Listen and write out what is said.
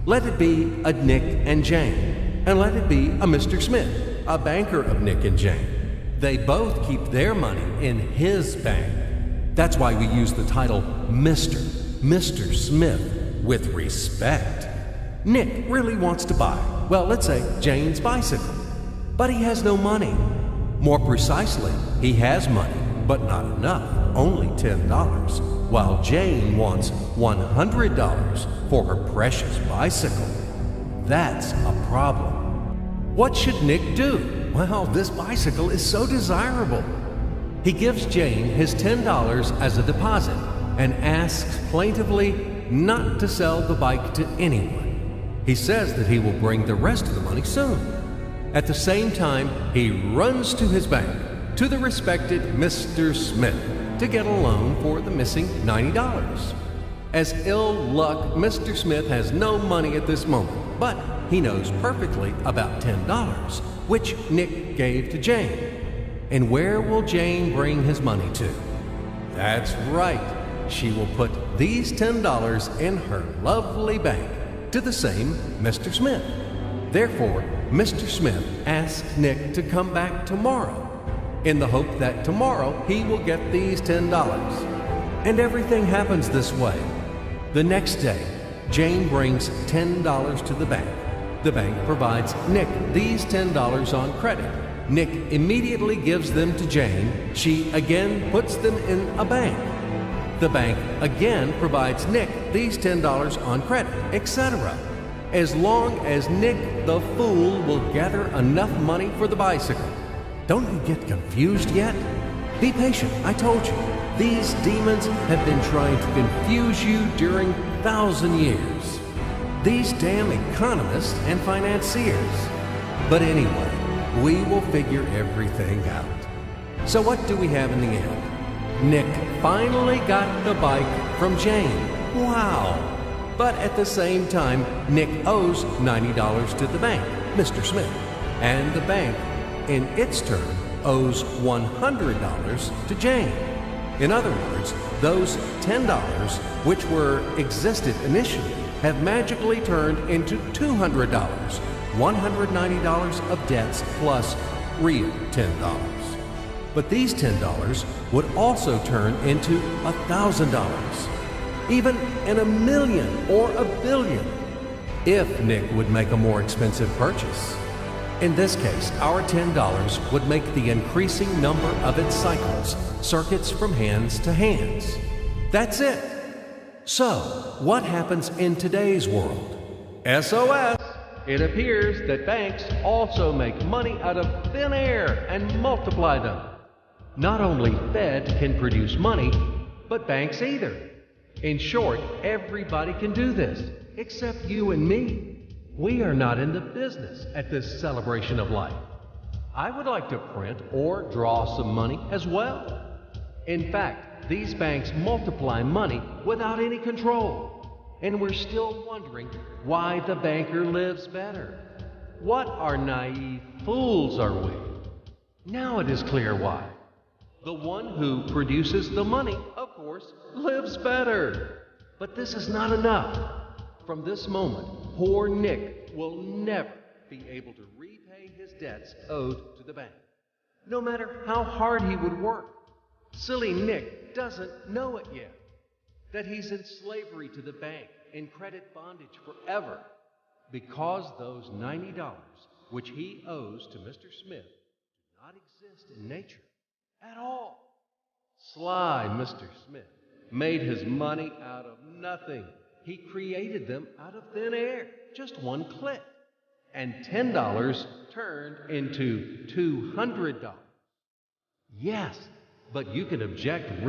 Let it be a Nick and Jane, and let it be a Mr. Smith, a banker of Nick and Jane. They both keep their money in his bank. That's why we use the title Mr. Smith with respect. Nick really wants to buy, well, let's say Jane's bicycle, but he has no money. More precisely, he has money, but not enough, only $10, while Jane wants $100 for her precious bicycle. That's a problem. What should Nick do? Well, this bicycle is so desirable. He gives Jane his $10 as a deposit and asks plaintively not to sell the bike to anyone. He says that he will bring the rest of the money soon. At the same time, he runs to his bank, to the respected Mr. Smith, to get a loan for the missing $90. As ill luck, Mr. Smith has no money at this moment, but he knows perfectly about $10, which Nick gave to Jane. And where will Jane bring his money to? That's right. She will put these $10 in her lovely bank to the same Mr. Smith. Therefore, Mr. Smith asks Nick to come back tomorrow in the hope that tomorrow he will get these $10. And everything happens this way. The next day, Jane brings $10 to the bank. The bank provides Nick these $10 on credit. Nick immediately gives them to Jane. She again puts them in a bank. The bank again provides Nick these $10 on credit, etc. As long as Nick the fool will gather enough money for the bicycle. Don't you get confused yet? Be patient, I told you. These demons have been trying to confuse you during 1,000 years. These damn economists and financiers. But anyway, we will figure everything out. So what do we have in the end? Nick finally got the bike from Jane. Wow! But at the same time, Nick owes $90 to the bank, Mr. Smith, and the bank, in its turn, owes $100 to Jane. In other words, those $10, which existed initially, have magically turned into $200, $190 of debts plus real $10. But these $10 would also turn into $1,000, even in a million or a billion, if Nick would make a more expensive purchase. In this case, our $10 would make the increasing number of its cycles, circuits from hands to hands. That's it. So, what happens in today's world? SOS! It appears that banks also make money out of thin air and multiply them. Not only Fed can produce money, but banks either. In short, everybody can do this, except you and me. We are not in the business at this celebration of life. I would like to print or draw some money as well. In fact, these banks multiply money without any control. And we're still wondering why the banker lives better. What are naive fools are we? Now it is clear why. The one who produces the money, of course, lives better. But this is not enough. From this moment, poor Nick will never be able to repay his debts owed to the bank, no matter how hard he would work. Silly Nick doesn't know it yet, that he's in slavery to the bank, in credit bondage forever, because those $90, which he owes to Mr. Smith, do not exist in nature at all. Sly Mr. Smith made his money out of nothing. He created them out of thin air, just one click. And $10 turned into $200. Yes, but you can object